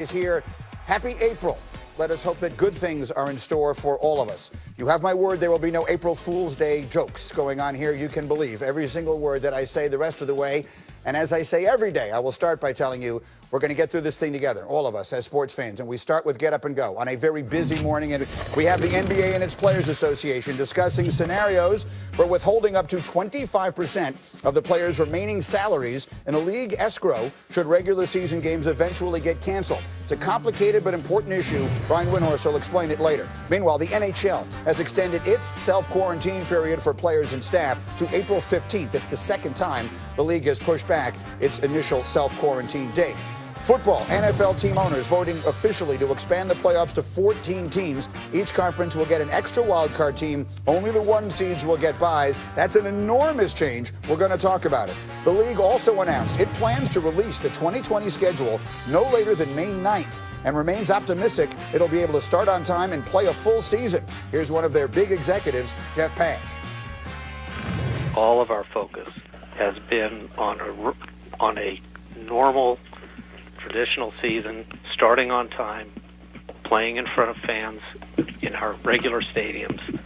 Is here. Happy April. Let us hope that good things are in store for all of us. You have my word, there will be no April Fool's Day jokes going on here. You can believe every single word that I say the rest of the way. And as I say every day, I will start by telling you we're going to get through this thing together, all of us as sports fans. And we start with Get Up and Go on a very busy morning. And we have the NBA and its Players Association discussing scenarios for withholding up to 25% of the players' remaining salaries in a league escrow should regular season games eventually get canceled. It's a complicated but important issue. Brian Windhorst will explain it later. Meanwhile, the NHL has extended its self-quarantine period for players and staff to April 15th. It's the second time the league has pushed back its initial self-quarantine date. Football, NFL team owners voting officially to expand the playoffs to 14 teams. Each conference will get an extra wildcard team. Only the one seeds will get byes. That's an enormous change. We're going to talk about it. The league also announced it plans to release the 2020 schedule no later than May 9th and remains optimistic it'll be able to start on time and play a full season. Here's one of their big executives, Jeff Pash. All of our focus has been on a normal traditional season, starting on time, playing in front of fans in our regular stadiums,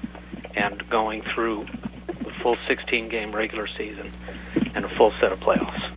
and going through the full 16-game regular season and a full set of playoffs.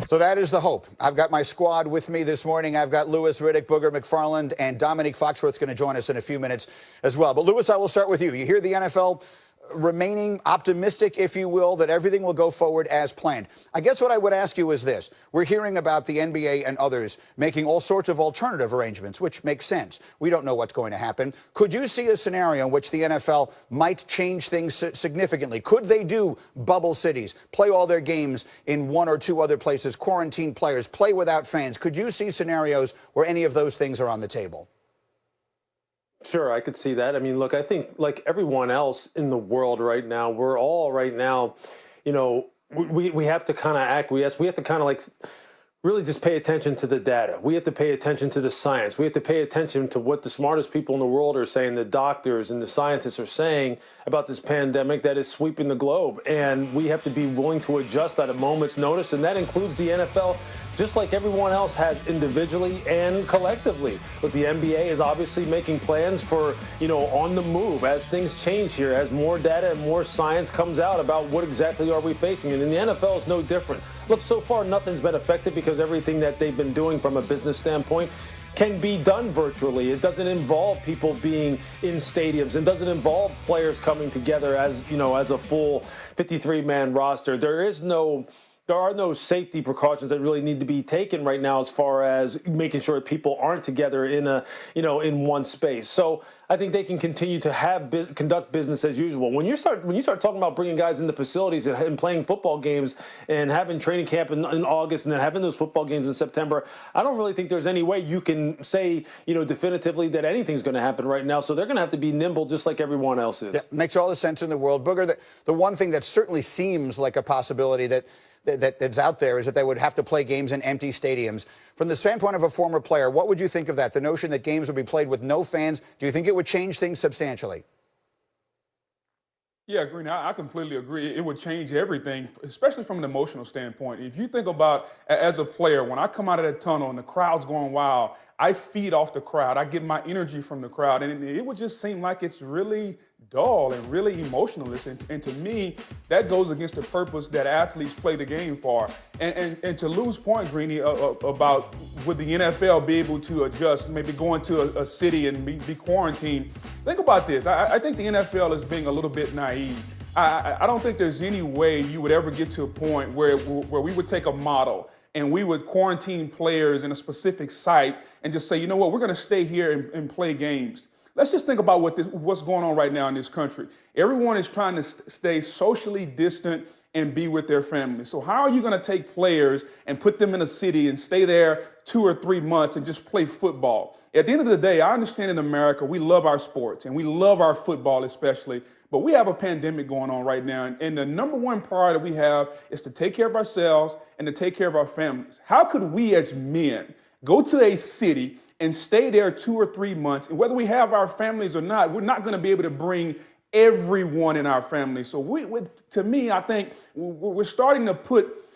So that is the hope. I've got my squad with me this morning. I've got Louis Riddick, Booger McFarland, and Dominique Foxworth's going to join us in a few minutes as well. But Louis, I will start with you. You hear the NFL remaining optimistic, if you will, that everything will go forward as planned. I guess what I would ask you is this. We're hearing about the NBA and others making all sorts of alternative arrangements, which makes sense. We don't know what's going to happen. Could you see a scenario in which the NFL might change things significantly? Could they do bubble cities, play all their games in one or two other places, quarantine players, play without fans? Could you see scenarios where any of those things are on the table? Sure, I could see that. I mean, look, I think like everyone else in the world right now, we're all right now, we have to kind of acquiesce. We have to kind of like really just pay attention to the data. We have to pay attention to the science. We have to pay attention to what the smartest people in the world are saying, the doctors and the scientists are saying about this pandemic that is sweeping the globe. And we have to be willing to adjust at a moment's notice. And that includes the NFL, just like everyone else has individually and collectively. But the NBA is obviously making plans for, on the move as things change here, as more data and more science comes out about what exactly are we facing. And the NFL is no different. Look, so far nothing's been affected because everything that they've been doing from a business standpoint can be done virtually. It doesn't involve people being in stadiums. It doesn't involve players coming together as a full 53-man roster. There are no safety precautions that really need to be taken right now as far as making sure that people aren't together in one space. So I think they can continue to conduct business as usual. When you start talking about bringing guys into facilities and playing football games and having training camp in August and then having those football games in September, I don't really think there's any way you can say, definitively that anything's going to happen right now. So they're going to have to be nimble just like everyone else is. Yeah, makes all the sense in the world. Booger, the one thing that certainly seems like a possibility that's out there is that they would have to play games in empty stadiums. From the standpoint of a former player, what would you think of that? The notion that games would be played with no fans, do you think it would change things substantially? Yeah, Green, I completely agree. It would change everything, especially from an emotional standpoint. If you think about, as a player, when I come out of that tunnel and the crowd's going wild, I feed off the crowd. I get my energy from the crowd. And it would just seem like it's really dull and really emotionless. And to me, that goes against the purpose that athletes play the game for. And to Lou's point, Greeny, about would the NFL be able to adjust, maybe go into a city and be quarantined? Think about this. I think the NFL is being a little bit naive. I don't think there's any way you would ever get to a point where we would take a model and we would quarantine players in a specific site and just say, you know what, we're going to stay here and play games. Let's just think about what's going on right now in this country. Everyone is trying to stay socially distant and be with their families. So how are you going to take players and put them in a city and stay there 2 or 3 months and just play football? At the end of the day, I understand in America, we love our sports and we love our football especially, but we have a pandemic going on right now. And the number one priority we have is to take care of ourselves and to take care of our families. How could we as men go to a city and stay there 2 or 3 months, and whether we have our families or not, we're not going to be able to bring everyone in our family. So to me, I think we're starting to put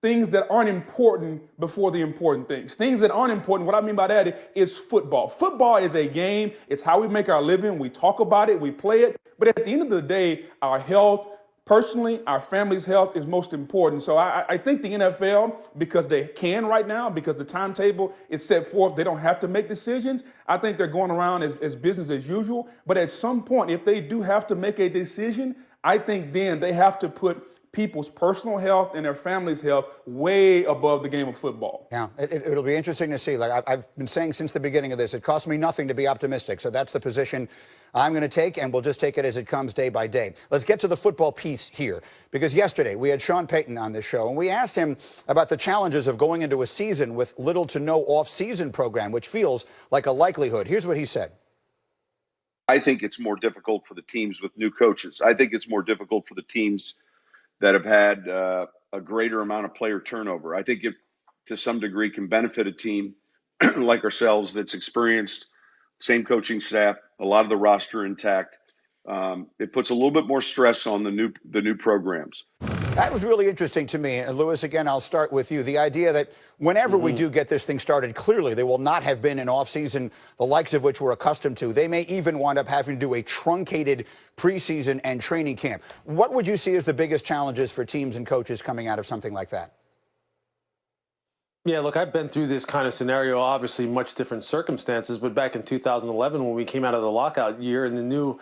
things that aren't important before the important things. Things that aren't important, what I mean by that is football. Football is a game. It's how we make our living. We talk about it, we play it. But at the end of the day, our health, personally, our family's health is most important. So I think the NFL, because they can right now, because the timetable is set forth, they don't have to make decisions. I think they're going around as business as usual. But at some point, if they do have to make a decision, I think then they have to put people's personal health and their family's health way above the game of football. Yeah, it'll be interesting to see. Like I've been saying since the beginning of this, it costs me nothing to be optimistic. So that's the position I'm going to take, and we'll just take it as it comes day by day. Let's get to the football piece here, because yesterday we had Sean Payton on this show, and we asked him about the challenges of going into a season with little to no off-season program, which feels like a likelihood. Here's what he said. I think it's more difficult for the teams with new coaches. I think it's more difficult for the teams that have had a greater amount of player turnover. I think it, to some degree, can benefit a team like ourselves that's experienced, same coaching staff, a lot of the roster intact. It puts a little bit more stress on the new programs. That was really interesting to me. And Louis, again, I'll start with you. The idea that whenever we do get this thing started, clearly there will not have been an offseason the likes of which we're accustomed to. They may even wind up having to do a truncated preseason and training camp. What would you see as the biggest challenges for teams and coaches coming out of something like that? Yeah, look, I've been through this kind of scenario, obviously much different circumstances, but back in 2011 when we came out of the lockout year and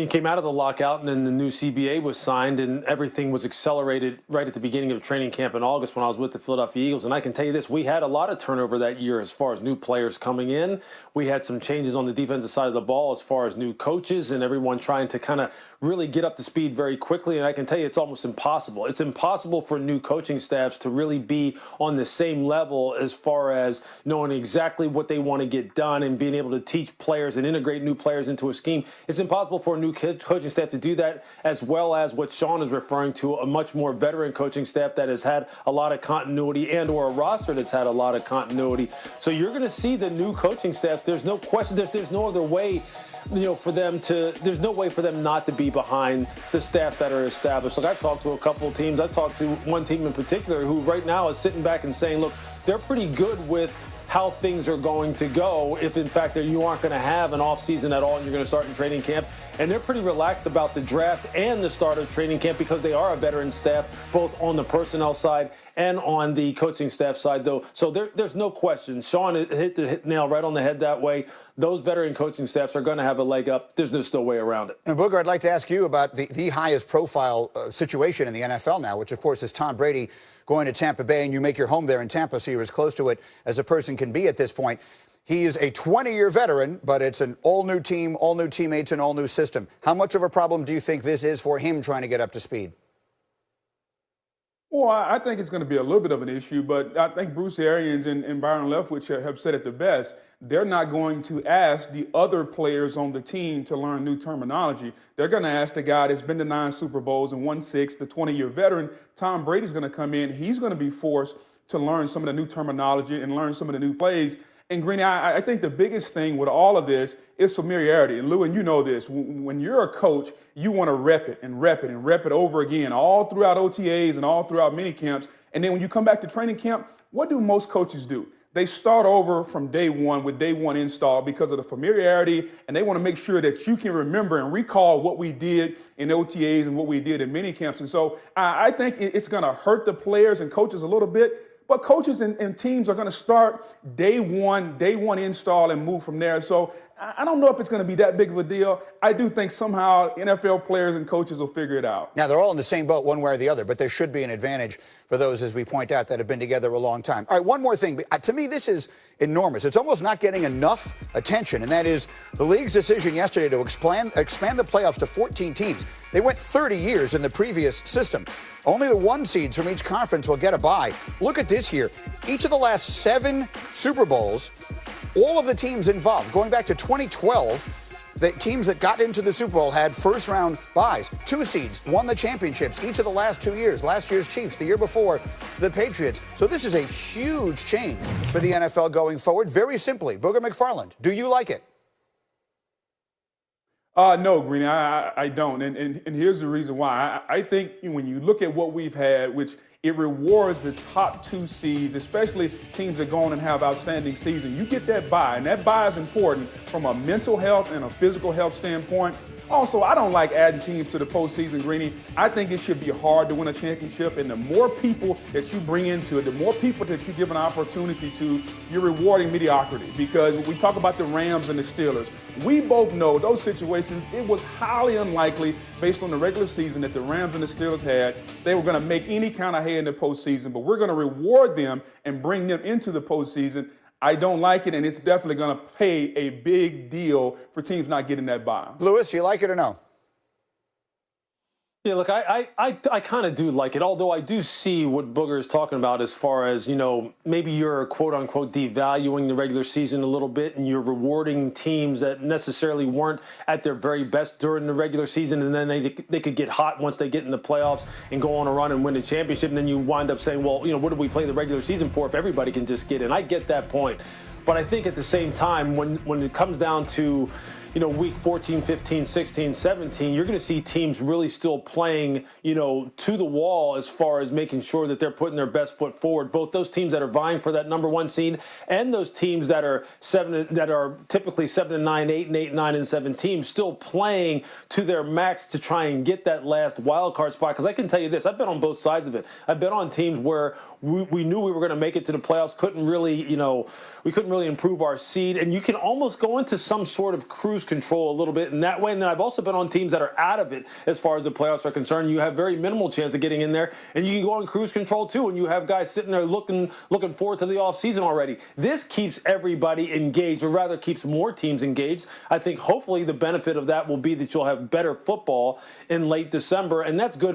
came out of the lockout and then the new CBA was signed and everything was accelerated right at the beginning of training camp in August when I was with the Philadelphia Eagles. And I can tell you this, we had a lot of turnover that year as far as new players coming in. We had some changes on the defensive side of the ball as far as new coaches and everyone trying to kind of really get up to speed very quickly. And I can tell you it's almost impossible. It's impossible for new coaching staffs to really be on the same level as far as knowing exactly what they want to get done and being able to teach players and integrate new players into a scheme. It's impossible for a new coaching staff to do that, as well as what Sean is referring to, a much more veteran coaching staff that has had a lot of continuity and or a roster that's had a lot of continuity. So you're going to see the new coaching staffs. There's no question. There's no other way, there's no way for them not to be behind the staff that are established. Look, I've talked to a couple of teams. I've talked to one team in particular who right now is sitting back and saying, look, they're pretty good with how things are going to go if, in fact, you aren't going to have an offseason at all and you're going to start in training camp. And they're pretty relaxed about the draft and the start of training camp because they are a veteran staff, both on the personnel side and on the coaching staff side, though. So there's no question. Sean hit the nail right on the head that way. Those veteran coaching staffs are going to have a leg up. There's just no way around it. And Booger, I'd like to ask you about the highest profile situation in the NFL now, which, of course, is Tom Brady going to Tampa Bay, and you make your home there in Tampa, so you're as close to it as a person can be at this point. He is a 20-year veteran, but it's an all-new team, all-new teammates, and all-new system. How much of a problem do you think this is for him trying to get up to speed? Well, I think it's going to be a little bit of an issue, but I think Bruce Arians and Byron Leftwich have said it the best. They're not going to ask the other players on the team to learn new terminology. They're going to ask the guy that's been to 9 Super Bowls and won 6, the 20-year veteran. Tom Brady's going to come in. He's going to be forced to learn some of the new terminology and learn some of the new plays. And Greeny, I think the biggest thing with all of this is familiarity. And Lou, and you know this, when you're a coach, you want to rep it and rep it and rep it over again, all throughout OTAs and all throughout mini camps. And then when you come back to training camp, what do most coaches do? They start over from day one with day one install because of the familiarity, and they want to make sure that you can remember and recall what we did in OTAs and what we did in mini camps. And so I think it's going to hurt the players and coaches a little bit. But coaches and teams are going to start day one install and move from there. So I don't know if it's going to be that big of a deal. I do think somehow NFL players and coaches will figure it out. Now, they're all in the same boat one way or the other, but there should be an advantage for those, as we point out, that have been together a long time. All right, one more thing. To me, this is enormous. It's almost not getting enough attention, and that is the league's decision yesterday to expand the playoffs to 14 teams. They went 30 years in the previous system. Only the 1 seeds from each conference will get a bye. Look at this here. Each of the last 7 Super Bowls, all of the teams involved, going back to 2012, the teams that got into the Super Bowl had first-round byes. 2 seeds won the championships each of the last 2 years. Last year's Chiefs, the year before, the Patriots. So this is a huge change for the NFL going forward. Very simply, Booger McFarland, do you like it? No, Greeny, I don't. And here's the reason why. I think when you look at what we've had, which it rewards the top 2 seeds, especially teams that go on and have outstanding season. You get that bye, and that bye is important from a mental health and a physical health standpoint. Also, I don't like adding teams to the postseason, Greeny. I think it should be hard to win a championship, and the more people that you bring into it, the more people that you give an opportunity to, you're rewarding mediocrity. Because when we talk about the Rams and the Steelers, we both know those situations, it was highly unlikely, based on the regular season that the Rams and the Steelers had, they were going to make any kind of hay in the postseason, but we're going to reward them and bring them into the postseason. I don't like it, and it's definitely going to pay a big deal for teams not getting that bye. Lewis, you like it or no? Yeah, look, I kind of do like it, although I do see what Booger is talking about as far as, you know, maybe you're quote-unquote devaluing the regular season a little bit and you're rewarding teams that necessarily weren't at their very best during the regular season, and then they could get hot once they get in the playoffs and go on a run and win the championship, and then you wind up saying, well, you know, what did we play the regular season for if everybody can just get in? I get that point. But I think at the same time, when it comes down to, you know, week 14, 15, 16, 17, you're going to see teams really still playing, you know, to the wall as far as making sure that they're putting their best foot forward. Both those teams that are vying for that number 1 seed and those teams that are typically 7-9, 8-8, 9-7 teams still playing to their max to try and get that last wild card spot. Because I can tell you this, I've been on both sides of it. I've been on teams where we knew we were going to make it to the playoffs, couldn't really, you know, we couldn't really improve our seed, and you can almost go into some sort of cruise control a little bit in that way. And then I've also been on teams that are out of it as far as the playoffs are concerned. You have very minimal chance of getting in there, and you can go on cruise control too, and you have guys sitting there looking forward to the offseason already. This keeps everybody engaged, or rather keeps more teams engaged. I think hopefully the benefit of that will be that you'll have better football in late December, and that's good